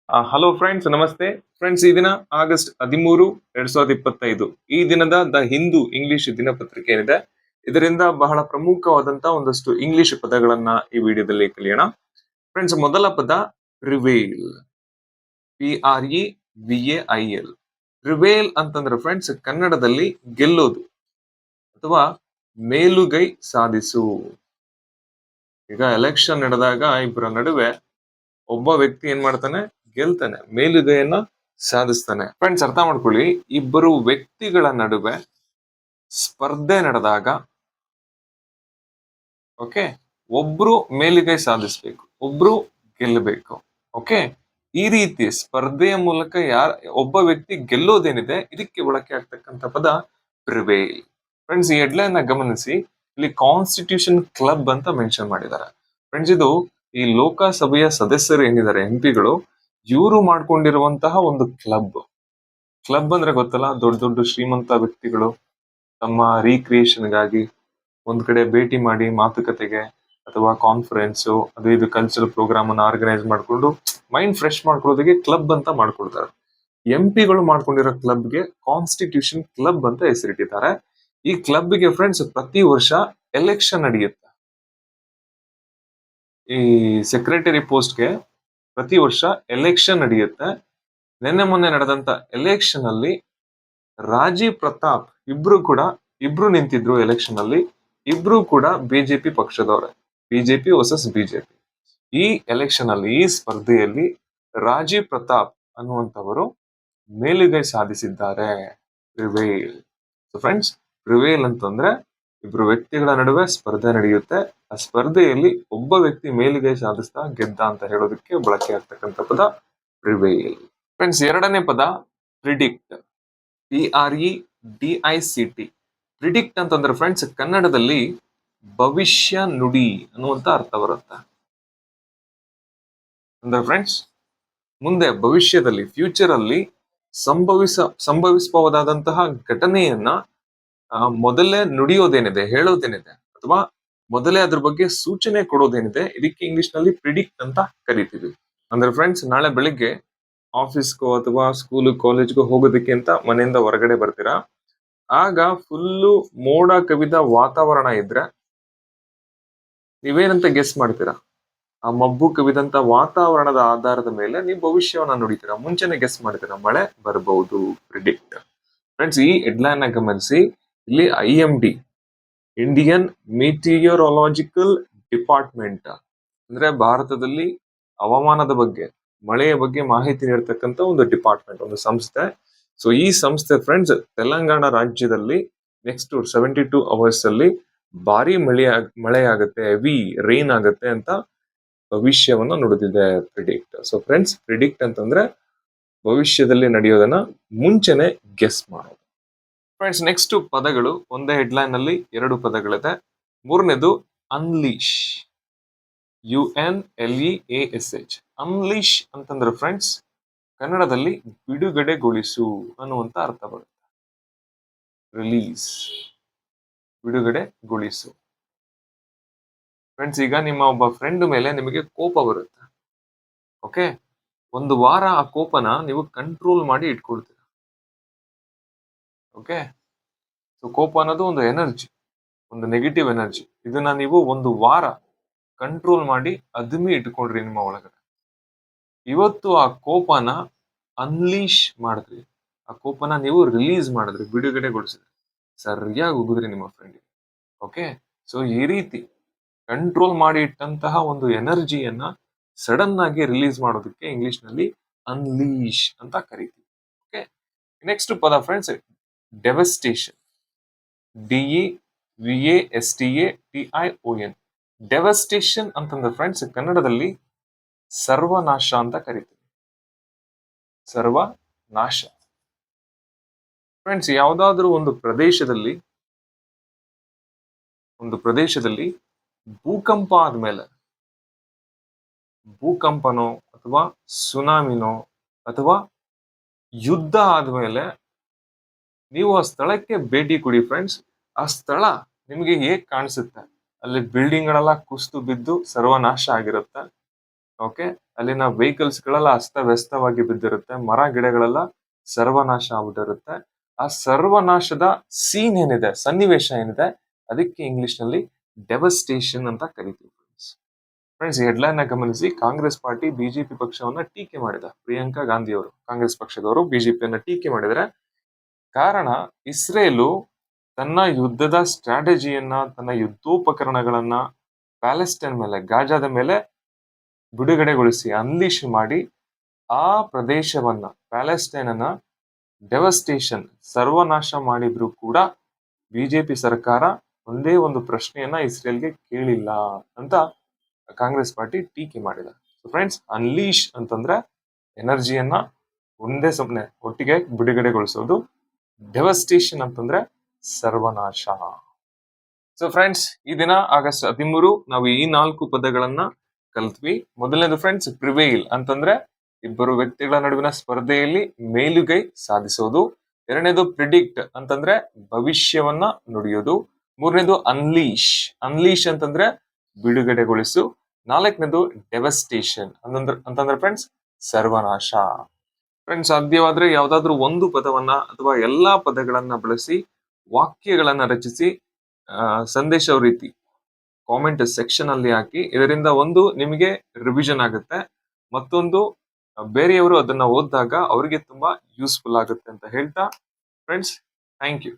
Hello friends, ನಮಸ್ತೆ friends. ಈ ದಿನ ಆಗಸ್ಟ್ 13, 2025. ಈ ದಿನದ ದ ಹಿಂದೂ ಇಂಗ್ಲಿಷ್ ದಿನಪತ್ರಿಕೆ ಏನಿದೆ, ಇದರಿಂದ ಬಹಳ ಪ್ರಮುಖವಾದಂತಹ ಒಂದಷ್ಟು ಇಂಗ್ಲಿಷ್ ಪದಗಳನ್ನ ಈ ವಿಡಿಯೋದಲ್ಲಿ ಕಲಿಯೋಣ. ಫ್ರೆಂಡ್ಸ್, ಮೊದಲ ಪದ ರಿವೇಲ್. PREVAIL. ರಿವೇಲ್ ಅಂತಂದ್ರೆ ಫ್ರೆಂಡ್ಸ್ ಕನ್ನಡದಲ್ಲಿ ಗೆಲ್ಲೋದು ಅಥವಾ ಮೇಲುಗೈ ಸಾಧಿಸು. ಈಗ ಎಲೆಕ್ಷನ್ ನಡೆದಾಗ ಇಬ್ಬರ ನಡುವೆ ಒಬ್ಬ ವ್ಯಕ್ತಿ ಏನ್ ಮಾಡ್ತಾನೆ, ಗೆಲ್ತಾನೆ, ಮೇಲುಗೈಯನ್ನ ಸಾಧಿಸ್ತಾನೆ. ಫ್ರೆಂಡ್ಸ್, ಅರ್ಥ ಮಾಡ್ಕೊಳ್ಳಿ, ಇಬ್ಬರು ವ್ಯಕ್ತಿಗಳ ನಡುವೆ ಸ್ಪರ್ಧೆ ನಡೆದಾಗ ಓಕೆ, ಒಬ್ರು ಮೇಲುಗೈ ಸಾಧಿಸ್ಬೇಕು, ಒಬ್ರು ಗೆಲ್ಲಬೇಕು. ಓಕೆ, ಈ ರೀತಿ ಸ್ಪರ್ಧೆಯ ಮೂಲಕ ಒಬ್ಬ ವ್ಯಕ್ತಿ ಗೆಲ್ಲೋದೇನಿದೆ, ಇದಕ್ಕೆ ಬಳಕೆ ಆಗ್ತಕ್ಕಂಥ ಪದ ಪ್ರಿವೇಲ್. ಫ್ರೆಂಡ್ಸ್, ಈ ಹೆಡ್ಲೈನ್ ನ ಗಮನಿಸಿ, ಇಲ್ಲಿ ಕಾನ್ಸ್ಟಿಟ್ಯೂಷನ್ ಕ್ಲಬ್ ಅಂತ ಮೆನ್ಷನ್ ಮಾಡಿದ್ದಾರೆ. ಫ್ರೆಂಡ್ಸ್, ಇದು ಈ ಲೋಕಸಭೆಯ ಸದಸ್ಯರು ಏನಿದ್ದಾರೆ, ಎಂಪಿಗಳು, ಇವರು ಮಾಡ್ಕೊಂಡಿರುವಂತಹ ಒಂದು ಕ್ಲಬ್. ಕ್ಲಬ್ ಅಂದ್ರೆ ಗೊತ್ತಲ್ಲ, ದೊಡ್ಡ ದೊಡ್ಡ ಶ್ರೀಮಂತ ವ್ಯಕ್ತಿಗಳು ತಮ್ಮ ರೀಕ್ರಿಯೇಷನ್ಗಾಗಿ ಒಂದ್ ಕಡೆ ಭೇಟಿ ಮಾಡಿ ಮಾತುಕತೆಗೆ ಅಥವಾ ಕಾನ್ಫರೆನ್ಸ್ ಅದು ಇದು ಕಲ್ಚರಲ್ ಪ್ರೋಗ್ರಾಮ್ ಅನ್ನ ಆರ್ಗನೈಸ್ ಮಾಡ್ಕೊಂಡು ಮೈಂಡ್ ಫ್ರೆಶ್ ಮಾಡ್ಕೊಳ್ಳೋದಕ್ಕೆ ಕ್ಲಬ್ ಅಂತ ಮಾಡ್ಕೊಳ್ತಾರೆ. ಎಂಪಿಗಳು ಮಾಡ್ಕೊಂಡಿರೋ ಕ್ಲಬ್ಗೆ ಕಾನ್ಸ್ಟಿಟ್ಯೂಷನ್ ಕ್ಲಬ್ ಅಂತ ಹೆಸರಿಟ್ಟಿದ್ದಾರೆ. ಈ ಕ್ಲಬ್ಗೆ ಫ್ರೆಂಡ್ಸ್ ಪ್ರತಿ ವರ್ಷ ಎಲೆಕ್ಷನ್ ನಡೆಯುತ್ತೆ. ಈ ಸೆಕ್ರೆಟರಿ ಪೋಸ್ಟ್ಗೆ ಪ್ರತಿ ವರ್ಷ ಎಲೆಕ್ಷನ್ ನಡೆಯುತ್ತೆ. ನಿನ್ನೆ ಮೊನ್ನೆ ನಡೆದಂತ ಎಲೆಕ್ಷನ್ ಅಲ್ಲಿ ರಾಜೀವ್ ಪ್ರತಾಪ್ ಇಬ್ರು ನಿಂತಿದ್ರು ಎಲೆಕ್ಷನ್ ಅಲ್ಲಿ. ಇಬ್ರು ಕೂಡ ಬಿಜೆಪಿ ಪಕ್ಷದವರೇ, ಬಿಜೆಪಿ ವರ್ಸಸ್ ಬಿಜೆಪಿ. ಈ ಎಲೆಕ್ಷನ್ ಅಲ್ಲಿ, ಈ ಸ್ಪರ್ಧೆಯಲ್ಲಿ ರಾಜೀವ್ ಪ್ರತಾಪ್ ಅನ್ನುವಂಥವರು ಮೇಲುಗೈ ಸಾಧಿಸಿದ್ದಾರೆ. ಪ್ರಿವೇಲ್. ಫ್ರೆಂಡ್ಸ್, ಪ್ರಿವೇಲ್ ಅಂತಂದ್ರೆ ಇಬ್ರು ವ್ಯಕ್ತಿಗಳ ನಡುವೆ ಸ್ಪರ್ಧೆ ನಡೆಯುತ್ತೆ. ಆ ಸ್ಪರ್ಧೆಯಲ್ಲಿ ಒಬ್ಬ ವ್ಯಕ್ತಿ ಮೇಲುಗೈ ಸಾಧಿಸ್ತಾ ಗೆದ್ದ ಅಂತ ಹೇಳೋದಕ್ಕೆ ಬಳಕೆ ಆಗ್ತಕ್ಕಂಥ ಪದ ಪ್ರಿವೇಲ್. ಫ್ರೆಂಡ್ಸ್, ಎರಡನೇ ಪದ ಪ್ರಿಡಿಕ್ಟ್. PREDICT. ಪ್ರಿಡಿಕ್ಟ್ ಅಂತಂದ್ರೆ ಫ್ರೆಂಡ್ಸ್ ಕನ್ನಡದಲ್ಲಿ ಭವಿಷ್ಯ ನುಡಿ ಅನ್ನುವಂತ ಅರ್ಥ ಬರುತ್ತೆ. ಅಂದ್ರೆ ಫ್ರೆಂಡ್ಸ್, ಮುಂದೆ ಭವಿಷ್ಯದಲ್ಲಿ, ಫ್ಯೂಚರ್ ಅಲ್ಲಿ ಸಂಭವಿಸಬಹುದಾದಂತಹ ಘಟನೆಯನ್ನ ಮೊದಲೇ ನುಡಿಯೋದೇನಿದೆ, ಹೇಳೋದೇನಿದೆ, ಅಥವಾ ಮೊದಲೇ ಅದ್ರ ಬಗ್ಗೆ ಸೂಚನೆ ಕೊಡೋದೇನಿದೆ, ಇದಕ್ಕೆ ಇಂಗ್ಲಿಷ್ ನಲ್ಲಿ ಪ್ರಿಡಿಕ್ಟ್ ಅಂತ ಕರಿತೀವಿ. ಅಂದ್ರೆ ಫ್ರೆಂಡ್ಸ್, ನಾಳೆ ಬೆಳಿಗ್ಗೆ ಆಫೀಸ್ಗೋ ಅಥವಾ ಸ್ಕೂಲ್ ಕಾಲೇಜ್ಗೋ ಹೋಗೋದಕ್ಕೆ ಅಂತ ಮನೆಯಿಂದ ಹೊರಗಡೆ ಬರ್ತೀರಾ. ಆಗ ಫುಲ್ಲು ಮೋಡ ಕವಿದ ವಾತಾವರಣ ಇದ್ರೆ ನೀವೇನಂತ ಗೆಸ್ ಮಾಡ್ತೀರಾ? ಆ ಮಬ್ಬು ಕವಿದಂತ ವಾತಾವರಣದ ಆಧಾರದ ಮೇಲೆ ನೀವು ಭವಿಷ್ಯವನ್ನ ನುಡಿತೀರಾ, ಮುಂಚೆನೆ ಗೆಸ್ ಮಾಡ್ತೀರಾ, ಮಳೆ ಬರಬಹುದು. ಪ್ರಿಡಿಕ್ಟ್. ಫ್ರೆಂಡ್ಸ್, ಈ ಹೆಡ್ಲೈನ್ ನ ಗಮನಿಸಿ, ಇಲ್ಲಿ IMD, ಇಂಡಿಯನ್ ಮೆಟೀರಿಯರಾಲಜಿಕಲ್ ಡಿಪಾರ್ಟ್ಮೆಂಟ್, ಅಂದ್ರೆ ಭಾರತದಲ್ಲಿ ಹವಾಮಾನದ ಬಗ್ಗೆ, ಮಳೆಯ ಬಗ್ಗೆ ಮಾಹಿತಿ ನೀಡತಕ್ಕಂತ ಒಂದು ಡಿಪಾರ್ಟ್ಮೆಂಟ್, ಒಂದು ಸಂಸ್ಥೆ. ಸೊ ಈ ಸಂಸ್ಥೆ ಫ್ರೆಂಡ್ಸ್ ತೆಲಂಗಾಣ ರಾಜ್ಯದಲ್ಲಿ ನೆಕ್ಸ್ಟ್ 72 hours ಅಲ್ಲಿ ಭಾರಿ ಮಳೆ ಆಗುತ್ತೆ, ಹೆವಿ ರೈನ್ ಆಗುತ್ತೆ ಅಂತ ಭವಿಷ್ಯವನ್ನ ನುಡಿದಿದೆ ಪ್ರಿಡಿಕ್ಟ್. ಸೊ ಫ್ರೆಂಡ್ಸ್, ಪ್ರಿಡಿಕ್ಟ್ ಅಂತಂದ್ರೆ ಭವಿಷ್ಯದಲ್ಲಿ ನಡೆಯೋದನ್ನ ಮುಂಚೆನೆ ಗೆಸ್ ಮಾಡೋದು. ಫ್ರೆಂಡ್ಸ್, ನೆಕ್ಸ್ಟ್ ಪದಗಳು ಒಂದೇ ಹೆಡ್ಲೈನ್ ನಲ್ಲಿ ಎರಡು ಪದಗಳಿದೆ. ಮೂರನೇದು ಅನ್ಲೀಶ್. UNLEASH. ಅನ್ಲೀಶ್ ಅಂತಂದ್ರೆ ಫ್ರೆಂಡ್ಸ್ ಕನ್ನಡದಲ್ಲಿ ಬಿಡುಗಡೆಗೊಳಿಸು ಅನ್ನುವಂತ ಅರ್ಥ ಬರುತ್ತೆ. ರಿಲೀಸ್, ಬಿಡುಗಡೆಗೊಳಿಸು. ಫ್ರೆಂಡ್ಸ್, ಈಗ ನಿಮ್ಮ ಒಬ್ಬ ಫ್ರೆಂಡ್ ಮೇಲೆ ನಿಮಗೆ ಕೋಪ ಬರುತ್ತೆ. ಓಕೆ, ಒಂದು ವಾರ ಆ ಕೋಪನ ನೀವು ಕಂಟ್ರೋಲ್ ಮಾಡಿ ಇಟ್ಕೊಳ್ತೀರ. ಓಕೆ, ಸೊ ಕೋಪ ಅನ್ನೋದು ಒಂದು ಎನರ್ಜಿ, ಒಂದು ನೆಗೆಟಿವ್ ಎನರ್ಜಿ. ಇದನ್ನ ನೀವು ಒಂದು ವಾರ ಕಂಟ್ರೋಲ್ ಮಾಡಿ ಅದುಮಿ ಇಟ್ಕೊಂಡ್ರಿ ನಿಮ್ಮ ಒಳಗಡೆ. ಇವತ್ತು ಆ ಕೋಪನ ಅನ್ಲೀಶ್ ಮಾಡಿದ್ರಿ, ಆ ಕೋಪನ ನೀವು ರಿಲೀಸ್ ಮಾಡಿದ್ರಿ, ಬಿಡುಗಡೆಗೊಳಿಸಿದ್ರಿ, ಸರಿಯಾಗಿ ಉಗಿದ್ರಿ ನಿಮ್ಮ ಫ್ರೆಂಡಿಗೆ. ಓಕೆ, ಸೊ ಈ ರೀತಿ ಕಂಟ್ರೋಲ್ ಮಾಡಿ ಇಟ್ಟಂತಹ ಒಂದು ಎನರ್ಜಿಯನ್ನ ಸಡನ್ ಆಗಿ ರಿಲೀಸ್ ಮಾಡೋದಕ್ಕೆ ಇಂಗ್ಲಿಷ್ ನಲ್ಲಿ ಅನ್ಲೀಶ್ ಅಂತ ಕರಿತೀವಿ. ಓಕೆ, ನೆಕ್ಸ್ಟ್ ಪದ ಫ್ರೆಂಡ್ಸ್ ಡೆವಸ್ಟೇಷನ್. DEVASTATION. ಡೆವಸ್ಟೇಷನ್ ಅಂತಂದ್ರೆ ಫ್ರೆಂಡ್ಸ್ ಕನ್ನಡದಲ್ಲಿ ಸರ್ವನಾಶ ಅಂತ ಕರಿತೀವಿ. ಸರ್ವನಾಶ. ಫ್ರೆಂಡ್ಸ್, ಯಾವುದಾದ್ರೂ ಒಂದು ಪ್ರದೇಶದಲ್ಲಿ ಭೂಕಂಪ ಆದ್ಮೇಲೆ, ಭೂಕಂಪನೋ ಅಥವಾ ಸುನಾಮಿನೋ ಅಥವಾ ಯುದ್ಧ ಆದ್ಮೇಲೆ ನೀವು ಆ ಸ್ಥಳಕ್ಕೆ ಭೇಟಿ ಕೊಡಿ ಫ್ರೆಂಡ್ಸ್. ಆ ಸ್ಥಳ ನಿಮಗೆ ಹೇಗ್ ಕಾಣಿಸುತ್ತೆ? ಅಲ್ಲಿ ಬಿಲ್ಡಿಂಗ್ ಗಳೆಲ್ಲ ಕುಸಿದು ಬಿದ್ದು ಸರ್ವನಾಶ ಆಗಿರುತ್ತೆ. ಓಕೆ, ಅಲ್ಲಿನ ವೆಹಿಕಲ್ಸ್ ಗಳೆಲ್ಲ ಅಸ್ತವ್ಯಸ್ತವಾಗಿ ಬಿದ್ದಿರುತ್ತೆ, ಮರ ಗಿಡಗಳೆಲ್ಲ ಸರ್ವನಾಶ ಆಗ್ಬಿಟ್ಟಿರುತ್ತೆ. ಆ ಸರ್ವನಾಶದ ಸೀನ್ ಏನಿದೆ, ಸನ್ನಿವೇಶ ಏನಿದೆ, ಅದಕ್ಕೆ ಇಂಗ್ಲಿಷ್ ನಲ್ಲಿ ಡೆವಸ್ಟೇಷನ್ ಅಂತ ಕರಿತೀವಿ. ಫ್ರೆಂಡ್ಸ್, ಈ ಹೆಡ್ಲೈನ್ ನ ಗಮನಿಸಿ. ಕಾಂಗ್ರೆಸ್ ಪಾರ್ಟಿ ಬಿಜೆಪಿ ಪಕ್ಷವನ್ನ ಟೀಕೆ ಮಾಡಿದ. ಪ್ರಿಯಾಂಕಾ ಗಾಂಧಿ ಅವರು, ಕಾಂಗ್ರೆಸ್ ಪಕ್ಷದವರು ಬಿಜೆಪಿಯನ್ನ ಟೀಕೆ ಮಾಡಿದರೆ ಕಾರಣ, ಇಸ್ರೇಲು ತನ್ನ ಯುದ್ಧದ ಸ್ಟ್ರಾಟಜಿಯನ್ನ, ತನ್ನ ಯುದ್ಧೋಪಕರಣಗಳನ್ನ ಪ್ಯಾಲೆಸ್ಟೈನ್ ಮೇಲೆ, ಗಾಜಾದ ಮೇಲೆ ಬಿಡುಗಡೆಗೊಳಿಸಿ, ಅನ್ಲೀಶ್ ಮಾಡಿ ಆ ಪ್ರದೇಶವನ್ನ, ಪ್ಯಾಲೆಸ್ಟೈನ್ ಅನ್ನ ಡೆವಸ್ಟೇಷನ್, ಸರ್ವನಾಶ ಮಾಡಿದ್ರು ಕೂಡ ಬಿಜೆಪಿ ಸರ್ಕಾರ ಒಂದೇ ಒಂದು ಪ್ರಶ್ನೆಯನ್ನ ಇಸ್ರೇಲ್ಗೆ ಕೇಳಿಲ್ಲ ಅಂತ ಕಾಂಗ್ರೆಸ್ ಪಾರ್ಟಿ ಟೀಕೆ ಮಾಡಿದೆ. ಫ್ರೆಂಡ್ಸ್, ಅನ್ಲೀಶ್ ಅಂತಂದ್ರೆ ಎನರ್ಜಿಯನ್ನ ಒಂದೇ ಸಮನೆ ಒಟ್ಟಿಗೆ ಬಿಡುಗಡೆಗೊಳಿಸೋದು. ಡೆವಸ್ಟೇಷನ್ ಅಂತಂದ್ರೆ ಸರ್ವನಾಶ. ಸೊ ಫ್ರೆಂಡ್ಸ್, ಈ ದಿನ ಆಗಸ್ಟ್ 13 ನಾವು ಈ 4 ಪದಗಳನ್ನ ಕಲ್ತ್ವಿ. ಮೊದಲನೇದು ಫ್ರೆಂಡ್ಸ್, ಪ್ರಿವೇಲ್ ಅಂತಂದ್ರೆ ಇಬ್ಬರು ವ್ಯಕ್ತಿಗಳ ನಡುವಿನ ಸ್ಪರ್ಧೆಯಲ್ಲಿ ಮೇಲುಗೈ ಸಾಧಿಸೋದು. ಎರಡನೇದು ಪ್ರಿಡಿಕ್ಟ್ ಅಂತಂದ್ರೆ ಭವಿಷ್ಯವನ್ನ ನುಡಿಯೋದು. ಮೂರನೇದು ಅನ್ಲೀಶ್, ಅನ್ಲೀಶ್ ಅಂತಂದ್ರೆ ಬಿಡುಗಡೆಗೊಳಿಸು. ನಾಲ್ಕನೇದು ಡೆವಸ್ಟೇಷನ್ ಅಂತಂದ್ರೆ ಫ್ರೆಂಡ್ಸ್ ಸರ್ವನಾಶ. ಫ್ರೆಂಡ್ಸ್, ಸಾಧ್ಯವಾದ್ರೆ ಯಾವ್ದಾದ್ರು ಒಂದು ಪದವನ್ನ ಅಥವಾ ಎಲ್ಲಾ ಪದಗಳನ್ನ ಬಳಸಿ ವಾಕ್ಯಗಳನ್ನ ರಚಿಸಿ ಸಂದೇಶ ರೀತಿ ಕಾಮೆಂಟ್ ಸೆಕ್ಷನ್ ಅಲ್ಲಿ ಹಾಕಿ. ಇದರಿಂದ ಒಂದು ನಿಮಗೆ ರಿವಿಷನ್ ಆಗುತ್ತೆ, ಮತ್ತೊಂದು ಬೇರೆಯವರು ಅದನ್ನ ಓದಿದಾಗ ಅವರಿಗೆ ತುಂಬಾ ಯೂಸ್ಫುಲ್ ಆಗುತ್ತೆ ಅಂತ ಹೇಳ್ತಾ ಫ್ರೆಂಡ್ಸ್, ಥ್ಯಾಂಕ್ ಯು.